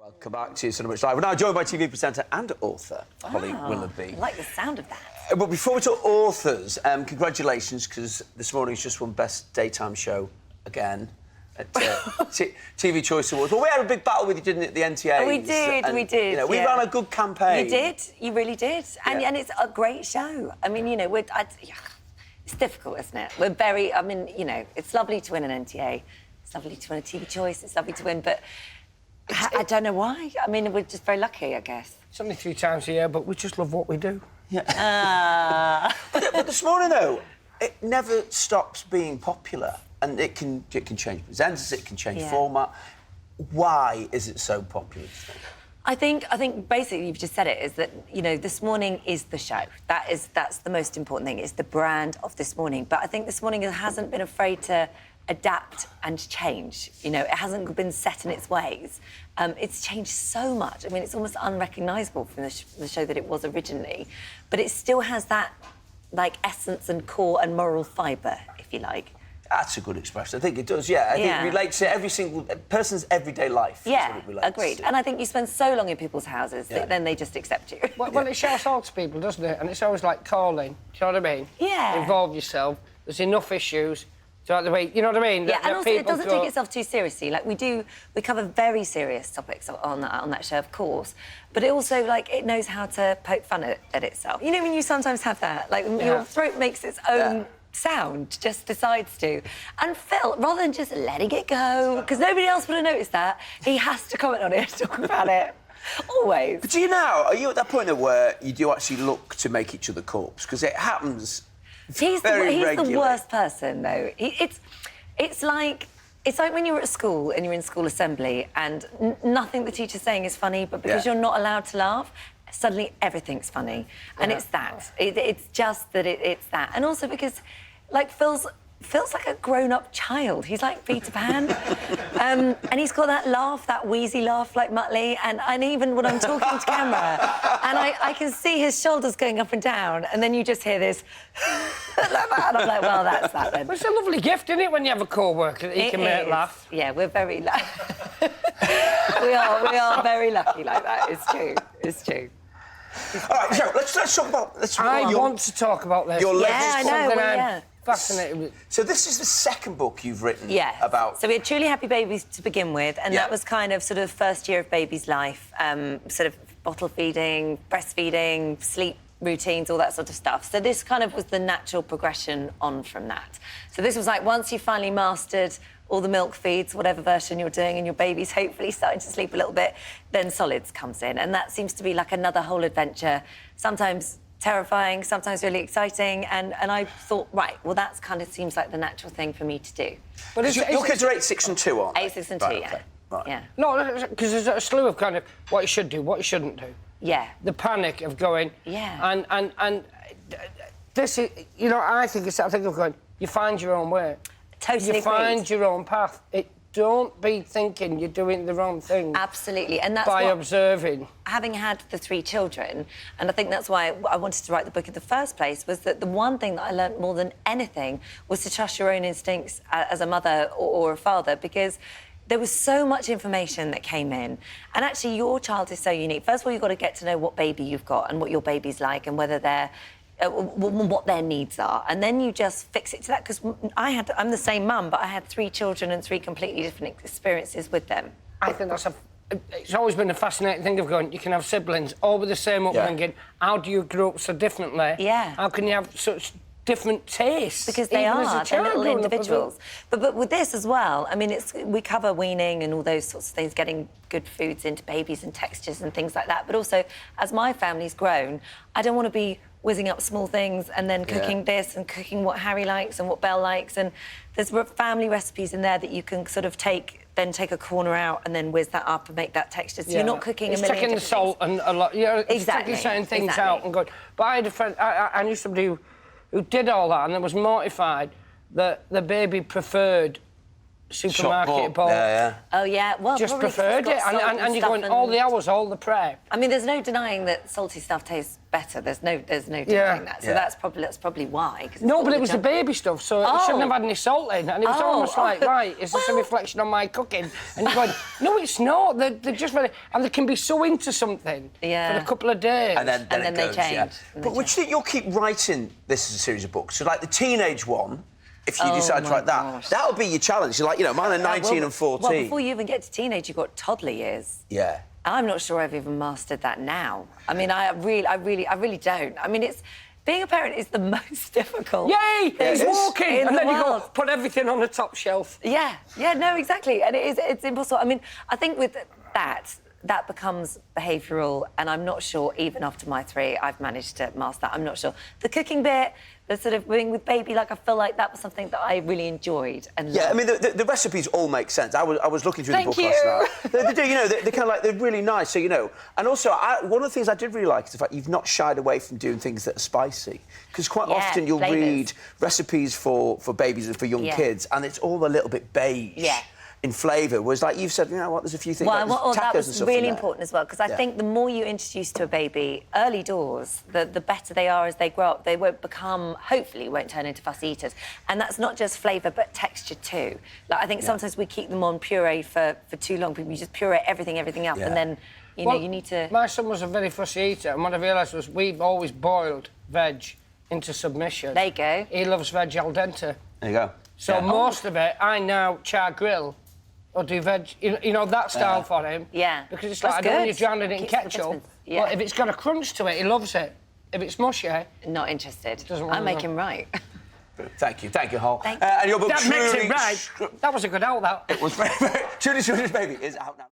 Welcome back to So Much Live. We're now joined by TV presenter and author Holly Willoughby. I like the sound of that. But before we talk authors, congratulations, because this morning's just won Best Daytime Show again at TV Choice Awards. Well, we had a big battle with you, didn't it, at the NTAs? We did, we did. You know, we ran a good campaign. You did, you really did. And it's a great show. I mean, you know, it's difficult, isn't it? We're very, I mean, you know, it's lovely to win an NTA. It's lovely to win a TV Choice. It's lovely to win, but I don't know why. I mean, we're just very lucky, I guess. It's only 3 times a year, but we just love what we do. Yeah. But this morning, though, it never stops being popular. And it can change presenters, it can change format. Why is it so popular? I think basically you've just said it, is that, you know, This Morning is the show. That's the most important thing, is the brand of This Morning. But I think This Morning hasn't been afraid to adapt and change. You know, it hasn't been set in its ways. It's changed so much. I mean, it's almost unrecognisable from the show that it was originally. But it still has that, like, essence and core and moral fibre, if you like. That's a good expression. I think it does, I think it relates to every single person's everyday life. Yeah, is what it relates agreed. to. And I think you spend so long in people's houses that then they just accept you. Well, it shouts out to people, doesn't it? And it's always like calling. Do you know what I mean? Yeah. Involve yourself. There's enough issues. Do you know what I mean? You know what I mean? Yeah, and also it doesn't take itself too seriously. Like, we cover very serious topics on that show, of course, but it also, like, it knows how to poke fun at itself. You know, when you sometimes have that, like, your throat makes its own sound, just decides to. And Phil, rather than just letting it go, because nobody else would have noticed that, he has to comment on it, talk about it. Always. But do you now, are you at that point where you do actually look to make each other corpse? Because it happens He's very the worst person, though. It's like when you're at school and you're in school assembly and nothing the teacher's saying is funny, but because you're not allowed to laugh, suddenly everything's funny. And it's that. It's just that it's that. And also because, like, Phil's like a grown-up child. He's like Peter Pan. And he's got that laugh, that wheezy laugh like Muttley. And even when I'm talking to camera, and I can see his shoulders going up and down, and then you just hear this like that, and I'm like, well, that's that then. Well, it's a lovely gift, isn't it, when you have a co-worker that you can make laugh? Yeah, we're very lucky. we are very lucky like that. It's true. It's true. All right, so let's talk about... I want to talk about this. Your latest I know, fascinated with. So this is the second book you've written about... So we had Truly Happy Babies to begin with, and that was kind of sort of first year of baby's life, sort of bottle feeding, breastfeeding, sleep routines, all that sort of stuff. So this kind of was the natural progression on from that. So this was like, once you finally mastered all the milk feeds, whatever version you're doing, and your baby's hopefully starting to sleep a little bit, then solids comes in. And that seems to be like another whole adventure, sometimes terrifying, sometimes really exciting. And I thought, right, well, that's kind of seems like the natural thing for me to do. But your kids are 8, 6 and 2, aren't they? 8, 6 and 2, okay. Right. Yeah. No, because there's a slew of kind of what you should do, what you shouldn't do. Yeah. The panic of going... Yeah. And this is... You know, I think of going, you find your own way. Totally You find your own path. Don't be thinking you're doing the wrong thing. Absolutely, and that's by observing. Having had the 3 children, and I think that's why I wanted to write the book in the first place, was that the one thing that I learnt more than anything was to trust your own instincts as a mother or a father, because there was so much information that came in. And actually, your child is so unique. First of all, you've got to get to know what baby you've got and what your baby's like and whether they're... what their needs are, and then you just fix it to that, because I'm the same mum, but I had 3 children and 3 completely different experiences with them. I think it's always been a fascinating thing of going, you can have siblings all with the same upbringing. How do you grow up so differently? Yeah. How can you have such different tastes? Because they're little individuals. But with this as well, I mean, we cover weaning and all those sorts of things, getting good foods into babies and textures and things like that. But also, as my family's grown, I don't want to be whizzing up small things and then cooking this and cooking what Harry likes and what Belle likes. And there's family recipes in there that you can sort of take a corner out and then whiz that up and make that texture. So you're not cooking a million different things. It's taking the salt and a lot... Exactly. Certain things out and going... But I had a friend... I knew somebody who did all that and was mortified that the baby preferred supermarket bought. Oh, yeah. Well, Just probably 'cause preferred it's it. got salt And you're stuff going all the hours, all the prep. I mean, there's no denying that salty stuff tastes better. There's no denying that. So that's probably why. No, but it was the baby stuff, so it shouldn't have had any salt in. And it was almost like, right, is this a reflection on my cooking? And you're going, no, it's not. They're just really... And they can be so into something for a couple of days. And then it goes, they change. But would you think you'll keep writing this as a series of books? So, like, the teenage one... If you decide to write that, that'll be your challenge. You're like, mine are 19 and 14. Well, before you even get to teenage, you've got toddler years. Yeah. I'm not sure I've even mastered that now. I mean, I really don't. I mean, being a parent is the most difficult. Yay! He's walking, in and the then you go, world. put everything on the top shelf. Yeah, no, exactly, and it's impossible. I mean, I think with that becomes behavioural, and I'm not sure, even after my 3, I've managed to master that. I'm not sure. The cooking bit, the sort of being with baby, like, I feel like that was something that I really enjoyed and loved. I mean, the recipes all make sense. I was looking through the book last night. They do, they're kind of like, they're really nice, so, And also, one of the things I did really like is the fact you've not shied away from doing things that are spicy. Because quite often you'll read recipes for babies and for young kids, and it's all a little bit beige. In flavour, was like you've said, there's a few things like tacos that and was stuff really important as well, because I think the more you introduce to a baby early doors, the better they are as they grow up. They hopefully won't turn into fussy eaters. And that's not just flavour, but texture too. Like, I think sometimes we keep them on puree for too long. People just puree everything up, and then, you need to... My son was a very fussy eater, and what I realised was we've always boiled veg into submission. There you go. He loves veg al dente. There you go. So most of it, I now char grill or do veg, that style for him. Yeah. Because it's like, I don't want you drowning it in ketchup. Yeah. But if it's got a crunch to it, he loves it. If it's mushy... Not interested. I make him right. Thank you, Hol. Thank you. And your book, that makes it right. That was a good out, that. It was very, very... Truly Baby is out now.